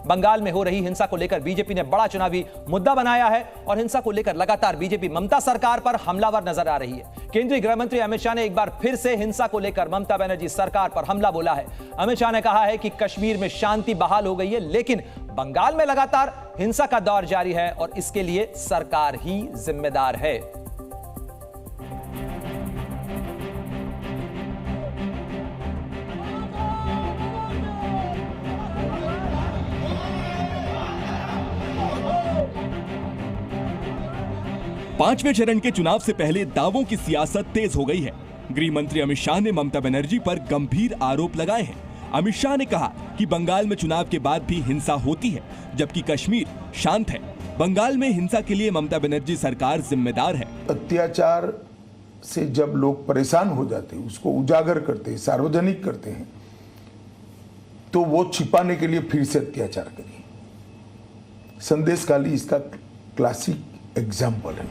बंगाल में हो रही हिंसा को लेकर बीजेपी ने बड़ा चुनावी मुद्दा बनाया है और हिंसा को लेकर लगातार बीजेपी ममता सरकार पर हमलावर नजर आ रही है। केंद्रीय गृह मंत्री अमित शाह ने एक बार फिर से हिंसा को लेकर ममता बनर्जी सरकार पर हमला बोला है। अमित शाह ने कहा है कि कश्मीर में शांति बहाल हो गई है, लेकिन बंगाल में लगातार हिंसा का दौर जारी है और इसके लिए सरकार ही जिम्मेदार है। पांचवें चरण के चुनाव से पहले दावों की सियासत तेज हो गई है। गृह मंत्री अमित शाह ने ममता बनर्जी पर गंभीर आरोप लगाए हैं। अमित शाह ने कहा कि बंगाल में चुनाव के बाद भी हिंसा होती है, जबकि कश्मीर शांत है। बंगाल में हिंसा के लिए ममता बनर्जी सरकार जिम्मेदार है। अत्याचार से जब लोग परेशान हो जाते हैं, उसको उजागर करते हैं, सार्वजनिक करते हैं, तो वो छिपाने के लिए फिर से अत्याचार करिए। संदेश खाली इसका क्लासिक एग्जाम्पल है।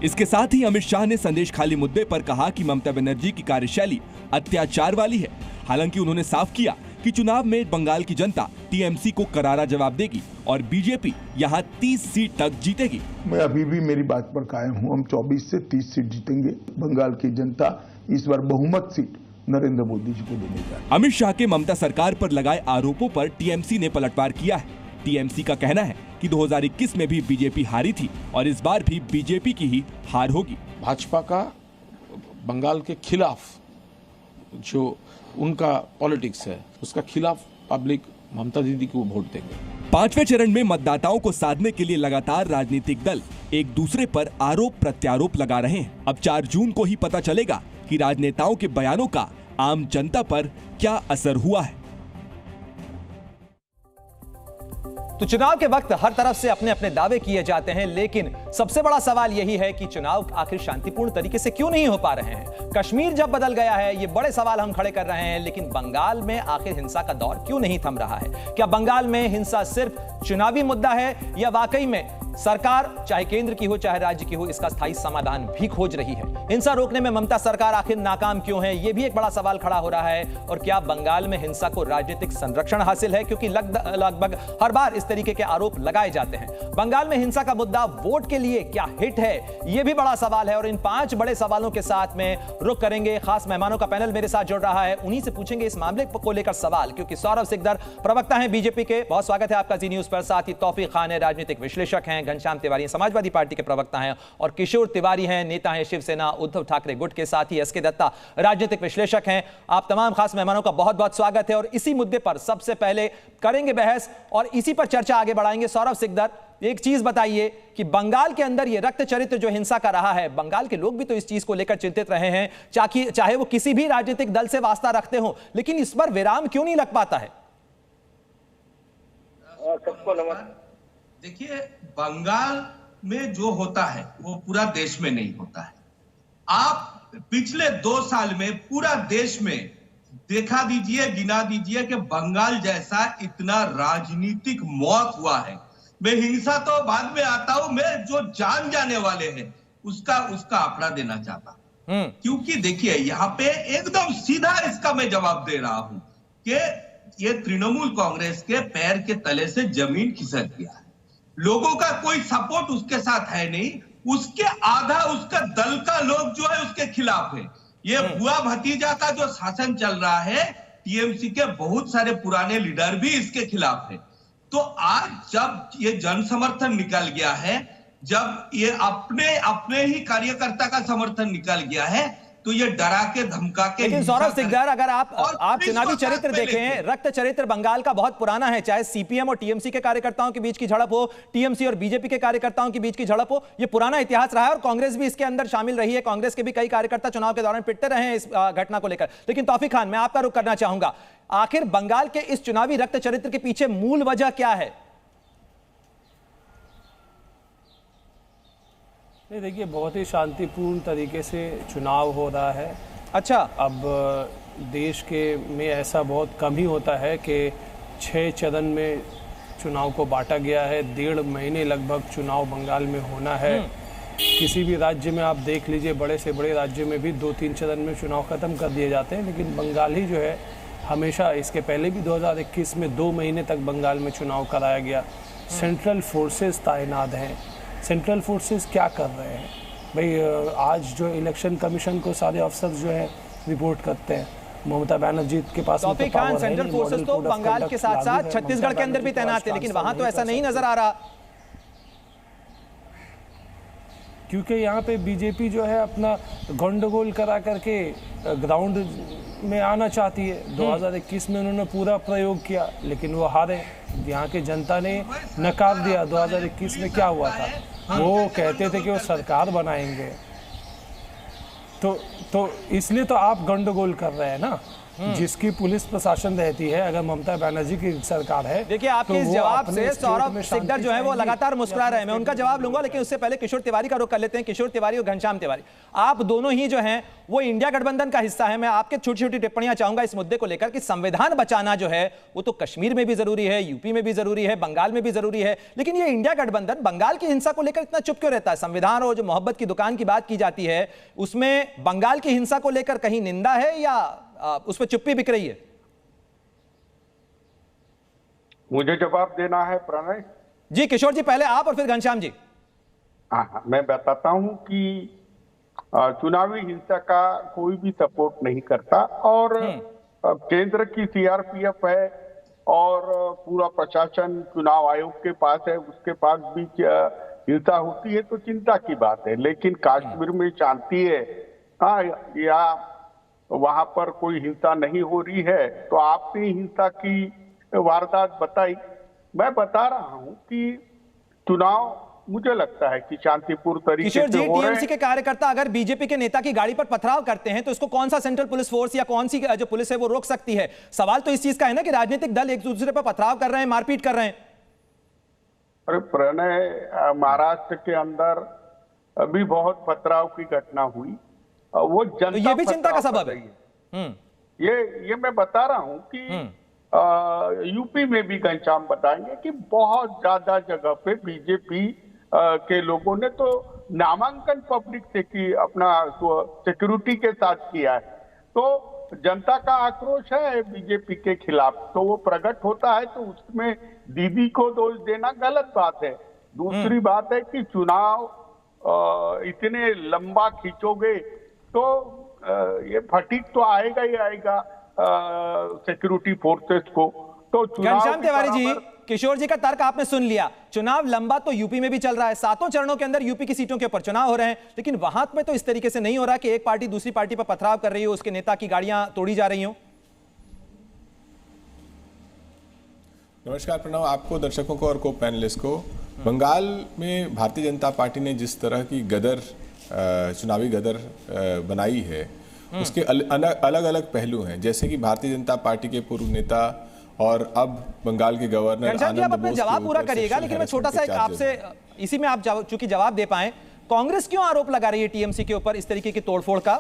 इसके साथ ही अमित शाह ने संदेश खाली मुद्दे पर कहा कि ममता बनर्जी की कार्यशैली अत्याचार वाली है। हालांकि उन्होंने साफ किया कि चुनाव में बंगाल की जनता टीएमसी को करारा जवाब देगी और बीजेपी यहां 30 सीट तक जीतेगी। मैं अभी भी मेरी बात पर कायम हूं। हम 24 से 30 सीट जीतेंगे। बंगाल की जनता इस बार बहुमत सीट नरेंद्र मोदी जी को देने जा रही है। अमित शाह के ममता सरकार पर लगाए आरोपों पर टीएमसी ने पलटवार किया है। टीएमसी का कहना है कि 2021 में भी बीजेपी हारी थी और इस बार भी बीजेपी की ही हार होगी। भाजपा का बंगाल के खिलाफ जो उनका पॉलिटिक्स है, उसका खिलाफ पब्लिक ममता दीदी को वोट देंगे। पांचवें चरण में मतदाताओं को साधने के लिए लगातार राजनीतिक दल एक दूसरे पर आरोप प्रत्यारोप लगा रहे हैं। अब 4 जून को ही पता चलेगा कि राजनेताओं के बयानों का आम जनता पर क्या असर हुआ है। तो चुनाव के वक्त हर तरफ से अपने अपने दावे किए जाते हैं, लेकिन सबसे बड़ा सवाल यही है कि चुनाव आखिर शांतिपूर्ण तरीके से क्यों नहीं हो पा रहे हैं। कश्मीर जब बदल गया है, ये बड़े सवाल हम खड़े कर रहे हैं, लेकिन बंगाल में आखिर हिंसा का दौर क्यों नहीं थम रहा है। क्या बंगाल में हिंसा सिर्फ चुनावी मुद्दा है या वाकई में सरकार चाहे केंद्र की हो चाहे राज्य की हो इसका स्थायी समाधान भी खोज रही है। हिंसा रोकने में ममता सरकार आखिर नाकाम क्यों है, यह भी एक बड़ा सवाल खड़ा हो रहा है। और क्या बंगाल में हिंसा को राजनीतिक संरक्षण हासिल है, क्योंकि लगभग हर बार इस तरीके के आरोप लगाए जाते हैं। बंगाल में हिंसा का मुद्दा वोट के लिए क्या हिट है, यह भी बड़ा सवाल है। और इन 5 बड़े सवालों के साथ में रुख करेंगे। खास मेहमानों का पैनल मेरे साथ जुड़ रहा है, उन्हीं से पूछेंगे इस मामले को लेकर सवाल, क्योंकि सौरभ सिकदर प्रवक्ता हैं बीजेपी के, बहुत स्वागत है आपका जी न्यूज पर। साथ ही तौफीक खान है, राजनीतिक विश्लेषक हैं, घनश्याम तिवारी समाजवादी पार्टी के प्रवक्ता हैं, और किशोर तिवारी हैं, नेता हैं शिवसेना उद्धव ठाकरे गुट के। साथ ही एसके दत्ता राजनीतिक विश्लेषक हैं। आप तमाम खास मेहमानों का बहुत बहुत स्वागत है। और इसी मुद्दे पर सबसे पहले करेंगे बहस और इसी पर चर्चा आगे बढ़ाएंगे। सौरभ सिकदर, एक चीज बताइए कि बंगाल के अंदर ये रक्त चरित्र जो हिंसा का रहा है, बंगाल के लोग भी तो इस चीज को लेकर चिंतित रहे हैं, चाहे वो किसी भी राजनीतिक दल से वास्ता रखते हो, लेकिन इस पर विराम क्यों नहीं लग पाता है? सबको नमस्कार। देखिए, बंगाल में जो होता है वो पूरा देश में नहीं होता है। आप पिछले 2 साल में पूरा देश में देखा दीजिए, गिना दीजिए कि बंगाल जैसा इतना राजनीतिक मौत हुआ है। मैं हिंसा तो बाद में आता हूं, मैं जो जान जाने वाले हैं उसका आंकड़ा देना चाहता, क्योंकि देखिए यहाँ पे एकदम सीधा इसका मैं जवाब दे रहा हूं कि ये तृणमूल कांग्रेस के पैर के तले से जमीन खिसक गया है। लोगों का कोई सपोर्ट उसके साथ है नहीं, उसके आधा उसका दल का लोग जो है उसके खिलाफ है। ये बुआ भतीजा का जो शासन चल रहा है, टीएमसी के बहुत सारे पुराने लीडर भी इसके खिलाफ है। तो आज जब ये जन समर्थन निकल गया है, जब ये अपने ही कार्यकर्ता का समर्थन निकल गया है, तो ये डरा के धमका के। लेकिन सौरभ सिकदर, अगर आप चुनावी चरित्र देखें, रक्त चरित्र बंगाल का बहुत पुराना है, चाहे सीपीएम और टीएमसी के कार्यकर्ताओं के बीच की झड़प हो, टीएमसी और बीजेपी के कार्यकर्ताओं के बीच की झड़प हो, ये पुराना इतिहास रहा है और कांग्रेस भी इसके अंदर शामिल रही है। कांग्रेस के भी कई कार्यकर्ता चुनाव के दौरान पिटते रहे हैं इस घटना को लेकर। लेकिन तौफीक खान, मैं आपका रुख करना चाहूंगा, आखिर बंगाल के इस चुनावी रक्त चरित्र के पीछे मूल वजह क्या है? नहीं, देखिए, बहुत ही शांतिपूर्ण तरीके से चुनाव हो रहा है। अच्छा, अब देश के में ऐसा बहुत कम ही होता है कि 6 चरण में चुनाव को बांटा गया है। 1.5 महीने लगभग चुनाव बंगाल में होना है। किसी भी राज्य में आप देख लीजिए, बड़े से बड़े राज्य में भी 2-3 चरण में चुनाव खत्म कर दिए जाते हैं, लेकिन बंगाल ही जो है हमेशा इसके पहले भी 2021 में 2 महीने तक बंगाल में चुनाव कराया गया। सेंट्रल फोर्सेस तैनात हैं। सेंट्रल फोर्सेस क्या कर रहे हैं भाई? आज जो इलेक्शन कमीशन को सारे अफसर जो है रिपोर्ट करते हैं, ममता बनर्जी के पास तौफीक खान, सेंट्रल फोर्सेस तो बंगाल के साथ साथ छत्तीसगढ़ के अंदर भी तैनात है, लेकिन वहां तो ऐसा नहीं नजर आ रहा, क्योंकि यहाँ पे बीजेपी जो है अपना गंडगोल करा करके ग्राउंड में आना चाहती है। 2021 में उन्होंने पूरा प्रयोग किया, लेकिन वो हारे। यहाँ की जनता ने नकार दिया। 2021 में क्या हुआ था? वो कहते थे कि वो सरकार बनाएंगे, तो इसलिए तो आप गंडगोल कर रहे हैं ना। जिसकी पुलिस प्रशासन रहती है, अगर ममता बनर्जी की सरकार है। देखिए आपके तो इस जवाब से सौरभ सिकदर जो है वो लगातार मुस्कुरा रहे हैं। मैं उनका जवाब लूंगा, लेकिन उससे पहले किशोर तिवारी का रुख कर लेते हैं। किशोर तिवारी और घनश्याम तिवारी, आप दोनों ही जो हैं वो इंडिया गठबंधन का हिस्सा है। मैं आपके छोटी छोटी टिप्पणियां चाहूंगा इस मुद्दे को लेकर कि संविधान बचाना जो है वो तो कश्मीर में भी जरूरी है, यूपी में भी जरूरी है, बंगाल में भी जरूरी है, लेकिन ये इंडिया गठबंधन बंगाल की हिंसा को लेकर इतना चुप क्यों रहता है? संविधान और जो मोहब्बत की दुकान की बात की जाती है, उसमें बंगाल की हिंसा को लेकर कहीं निंदा है या उस पर चुप्पी बिक रही है? मुझे जवाब देना है प्रणय जी। किशोर जी पहले आप और फिर घनश्याम जी। हाँ, मैं बताता हूं कि चुनावी हिंसा का कोई भी सपोर्ट नहीं करता, और केंद्र की सीआरपीएफ है और पूरा प्रशासन चुनाव आयोग के पास है, उसके पास भी हिंसा होती है तो चिंता की बात है। लेकिन कश्मीर में शांति है या वहां पर कोई हिंसा नहीं हो रही है, तो आपने हिंसा की वारदात बताई। मैं बता रहा हूं कि चुनाव मुझे लगता है कि शांतिपूर्ण तरीके से हो रहे हैं। टीएमसी के कार्यकर्ता अगर बीजेपी के नेता की गाड़ी पर पथराव करते हैं तो इसको कौन सा सेंट्रल पुलिस फोर्स या कौन सी जो पुलिस है वो रोक सकती है? सवाल तो इस चीज का है ना कि राजनीतिक दल एक दूसरे पर पथराव कर रहे हैं, मारपीट कर रहे हैं। अरे प्रणय, महाराष्ट्र के अंदर अभी बहुत पथराव की घटना हुई, वो जनता तो ये भी चिंता का सबब है। ये मैं बता रहा हूं कि यूपी में भी घनश्याम बताएंगे कि बहुत ज्यादा जगह पे बीजेपी के लोगों ने तो नामांकन पब्लिक से की, अपना सिक्योरिटी के साथ किया है। तो जनता का आक्रोश है बीजेपी के खिलाफ, तो वो प्रकट होता है, तो उसमें दीदी को दोष देना गलत बात है। दूसरी बात है कि चुनाव इतने लंबा खींचोगे तो ये फटीक तो आएगा ही आएगा सिक्योरिटी फोर्सेस को। तो घनश्याम तिवारी जी, किशोर जी का तर्क आपने सुन लिया। चुनाव लंबा तो यूपी में भी चल रहा है, 7 चरणों के अंदर यूपी की सीटों के ऊपर चुनाव हो रहे हैं, लेकिन वहां में तो इस तरीके से नहीं हो रहा कि एक पार्टी दूसरी पार्टी पर पथराव कर रही हो, उसके नेता की गाड़ियां तोड़ी जा रही हो। नमस्कार प्रणव, आपको, दर्शकों को और को पैनलिस्ट को। बंगाल में भारतीय जनता पार्टी ने जिस तरह की गदर चुनावी गदर बनाई है, उसके अलग अलग पहलू हैं। जैसे कि भारतीय जनता पार्टी के पूर्व नेता और अब बंगाल के गवर्नर आप अपना जवाब पूरा करिएगा, लेकिन मैं छोटा सा आपसे इसी में आप चूंकि जवाब दे पाए, कांग्रेस क्यों आरोप लगा रही है टीएमसी के ऊपर इस तरीके की तोड़फोड़ का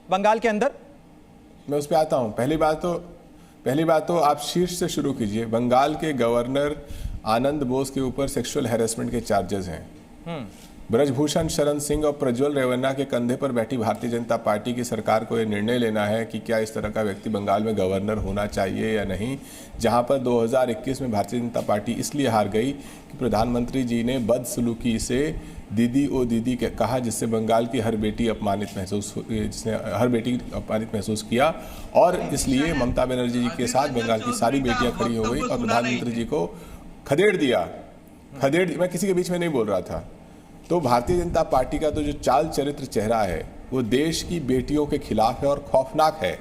बंगाल के अंदर? मैं उस पर आता हूं। पहली बात तो आप शीर्ष से शुरू कीजिए। बंगाल के गवर्नर आनंद बोस के ऊपर सेक्सुअल हैरेसमेंट के चार्जेस हैं। ब्रजभूषण शरण सिंह और प्रज्वल रेवन्ना के कंधे पर बैठी भारतीय जनता पार्टी की सरकार को यह निर्णय लेना है कि क्या इस तरह का व्यक्ति बंगाल में गवर्नर होना चाहिए या नहीं। जहां पर 2021 में भारतीय जनता पार्टी इसलिए हार गई कि प्रधानमंत्री जी ने बदसलूकी से दीदी ओ दीदी कहा, जिससे बंगाल की हर बेटी अपमानित महसूस किया, और इसलिए ममता बनर्जी जी के साथ बंगाल की सारी बेटियां खड़ी हो गई और प्रधानमंत्री जी को खदेड़ दिया। मैं किसी के बीच में नहीं बोल रहा था। तो भारतीय जनता पार्टी का तो जो चाल चरित्र चेहरा है वो देश की बेटियों के खिलाफ है और खौफनाक है।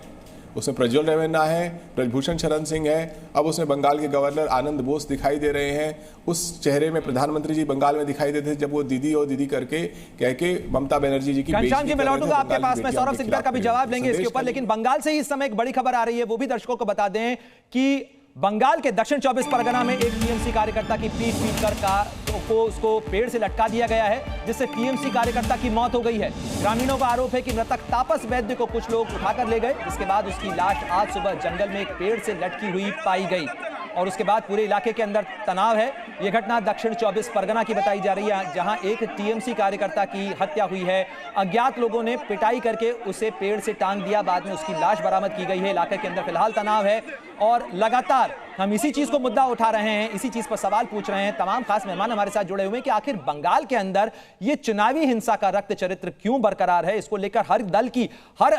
उसमें प्रज्वल रेवन्ना है, ब्रजभूषण शरण सिंह है, अब उसमें बंगाल के गवर्नर आनंद बोस दिखाई दे रहे हैं। उस चेहरे में प्रधानमंत्री जी बंगाल में दिखाई देते थे जब वो दीदी और दीदी करके कह के ममता बनर्जी जी की घनश्याम जी, मैं लौटूंगा आपके पास में, सौरभ सिकदर का भी जवाब लेंगे इसके ऊपर, लेकिन बंगाल से ही इस समय एक बड़ी खबर आ रही है, वो भी दर्शकों को बता दें कि बंगाल के दक्षिण 24 परगना में एक टीएमसी कार्यकर्ता की पीट कर उसको पेड़ से लटका दिया गया है, जिससे टीएमसी कार्यकर्ता की मौत हो गई है। ग्रामीणों का आरोप है कि मृतक तापस वैद्य को कुछ लोग उठाकर ले गए, इसके बाद उसकी लाश आज सुबह जंगल में एक पेड़ से लटकी हुई पाई गई। और उसके बाद पूरे इलाके के अंदर तनाव है। यह घटना दक्षिण 24 परगना की बताई जा रही है, जहां एक टीएमसी कार्यकर्ता की हत्या हुई है। अज्ञात लोगों ने पिटाई करके उसे पेड़ से टांग दिया, बाद में उसकी लाश बरामद की गई है। इलाके के अंदर फिलहाल तनाव है और लगातार हम इसी चीज को मुद्दा उठा रहे हैं, इसी चीज पर सवाल पूछ रहे हैं। तमाम खास मेहमान हमारे साथ जुड़े हुए हैं कि आखिर बंगाल के अंदर ये चुनावी हिंसा का रक्त चरित्र क्यों बरकरार है। इसको लेकर हर दल की, हर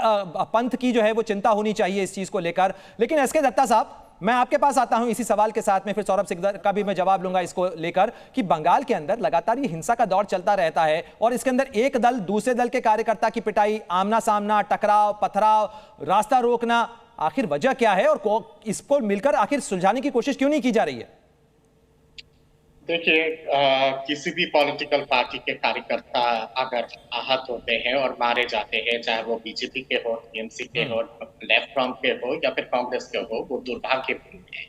पंथ की जो है वो चिंता होनी चाहिए इस चीज को लेकर। लेकिन एसके दत्ता साहब, मैं आपके पास आता हूं इसी सवाल के साथ में, फिर सौरभ सिकदर का भी मैं जवाब लूंगा इसको लेकर कि बंगाल के अंदर लगातार ये हिंसा का दौर चलता रहता है और इसके अंदर एक दल दूसरे दल के कार्यकर्ता की पिटाई, आमना सामना, टकराव, पथराव, रास्ता रोकना, आखिर वजह क्या है और इसको मिलकर आखिर सुलझाने की कोशिश क्यों नहीं की जा रही है? देखिए, किसी भी पॉलिटिकल पार्टी के कार्यकर्ता अगर आहत होते हैं और मारे जाते हैं, चाहे वो बीजेपी के हो, टीएमसी के हो, लेफ्ट फ्रंट के हो या फिर कांग्रेस के हो, वो दुर्भाग्यपूर्ण है।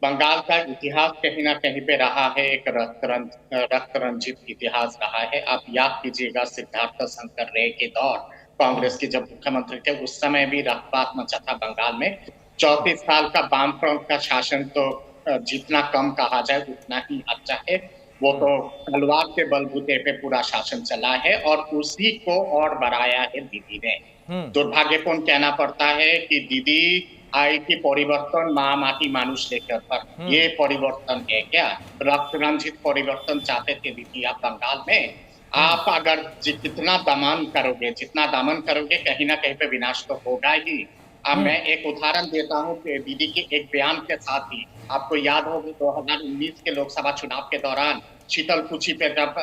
बंगाल का इतिहास कहीं ना कहीं पे रहा है, एक रक्त रंजित इतिहास रहा है। आप याद कीजिएगा सिद्धार्थ शंकर रे के दौर, कांग्रेस के जब मुख्यमंत्री थे उस समय भी रक्तपात मचा था बंगाल में। 34 साल का वामफ्रंट का शासन तो जितना कम कहा जाए उतना ही अच्छा है। वो तो तलवार के बलबूते पे पूरा शासन चला है और उसी को और बढ़ाया है दीदी ने। दुर्भाग्यपूर्ण कहना पड़ता है कि दीदी आई की परिवर्तन माँ माटी मानुष लेकर, पर ये परिवर्तन है क्या? रक्त रंजित परिवर्तन चाहते थे दीदी आप बंगाल में। आप अगर जितना दमन करोगे कहीं ना कहीं पे विनाश तो होगा ही। अब मैं एक उदाहरण देता हूँ दीदी के एक बयान के साथ ही। आपको याद होगी 2019 के लोकसभा चुनाव के दौरान शीतलकुची पे जब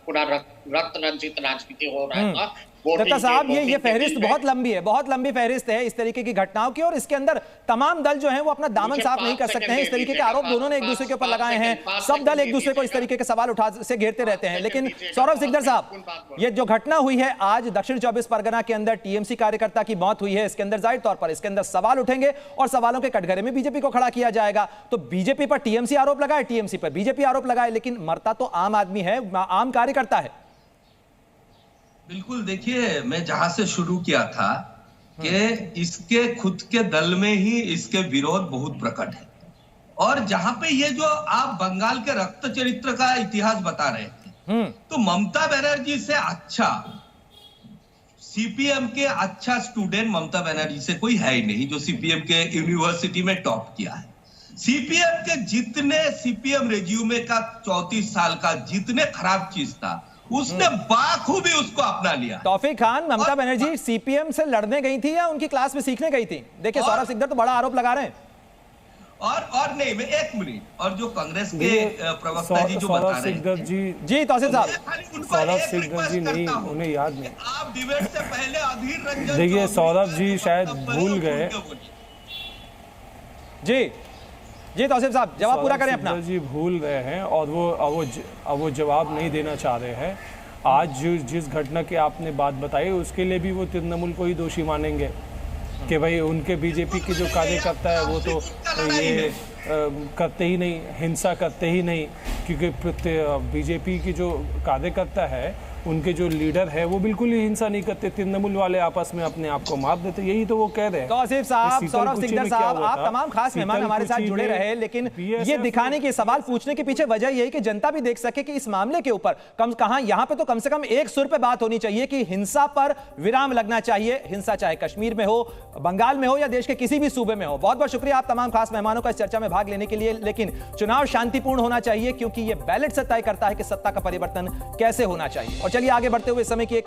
पूरा रक्त रंजित राजनीति हो रहा था। दत्ता साहब, ये फहरिस्त बहुत लंबी है, बहुत लंबी फहरिस्त है इस तरीके की घटनाओं की और इसके अंदर तमाम दल जो हैं वो अपना दामन साफ नहीं कर सकते हैं। इस तरीके के आरोप दोनों ने एक दूसरे के ऊपर लगाए हैं, सब दल एक दूसरे को इस तरीके के सवाल उठा से घेरते रहते हैं। लेकिन सौरभ सिकदर साहब, ये जो घटना हुई है आज दक्षिण 24 परगना के अंदर, टीएमसी कार्यकर्ता की मौत हुई है, इसके अंदर जाहिर तौर पर इसके अंदर सवाल उठेंगे और सवालों के कटघरे में बीजेपी को खड़ा किया जाएगा। तो बीजेपी पर टीएमसी आरोप लगाए, टीएमसी पर बीजेपी आरोप लगाए, लेकिन मरता तो आम आदमी है, आम कार्यकर्ता है। बिल्कुल, देखिए मैं जहां से शुरू किया था कि इसके खुद के दल में ही इसके विरोध बहुत प्रकट है। और जहां पे ये जो आप बंगाल के रक्त चरित्र का इतिहास बता रहे थे, तो ममता बनर्जी से अच्छा, सीपीएम के अच्छा स्टूडेंट ममता बनर्जी से कोई है ही नहीं, जो सीपीएम के यूनिवर्सिटी में टॉप किया है। सीपीएम के जितने सीपीएम रेज्यूमे का 34 साल का जितने खराब चीज था, उसने बाखूबी उसको अपना लिया। तौफीक खान, ममता बनर्जी सीपीएम से लड़ने गई थी या उनकी क्लास में सीखने गई थी? देखिए सौरभ सिकदर तो बड़ा आरोप लगा रहे हैं। और नहीं, मैं एक मिनट, और जो कांग्रेस के प्रवक्ता जी जो बता रहे हैं जी तौसीफ साहब, सौरभ सिकदर जी नहीं, उन्हें याद नहीं। आप डिबेट से पहले अधीर रंजन, देखिए सौरभ जी शायद भूल गए। जी तौसीफ साहब, जवाब पूरा करें अपना। जी भूल गए हैं और वो जवाब नहीं देना चाह रहे हैं। आज जिस घटना की आपने बात बताई उसके लिए भी वो तृणमूल को ही दोषी मानेंगे कि भाई उनके बीजेपी के जो कार्यकर्ता है वो तो ये करते ही नहीं, हिंसा करते ही नहीं, क्योंकि बीजेपी की जो कार्यकर्ता है उनके जो लीडर है वो बिल्कुल ही हिंसा नहीं करते, तृणमूल वाले आपस में अपने आप को मार देते, यही तो वो कह रहे हैं। तौसीफ साहब, सौरभ सिकदर साहब, आप तमाम खास मेहमान हमारे साथ जुड़े रहे, लेकिन ये दिखाने के सवाल पूछने के पीछे वजह यही कि जनता भी देख सके कि इस मामले के ऊपर यहाँ पे तो कम से कम एक सुर पे बात होनी चाहिए कि हिंसा पर विराम लगना चाहिए। हिंसा चाहे कश्मीर में हो, बंगाल में हो या देश के किसी भी सूबे में हो। बहुत बहुत शुक्रिया आप तमाम खास मेहमानों का इस चर्चा में भाग लेने के लिए। लेकिन चुनाव शांतिपूर्ण होना चाहिए क्योंकि यह बैलेट से तय करता है कि सत्ता का परिवर्तन कैसे होना चाहिए। और चलिए आगे बढ़ते हुए समय की एक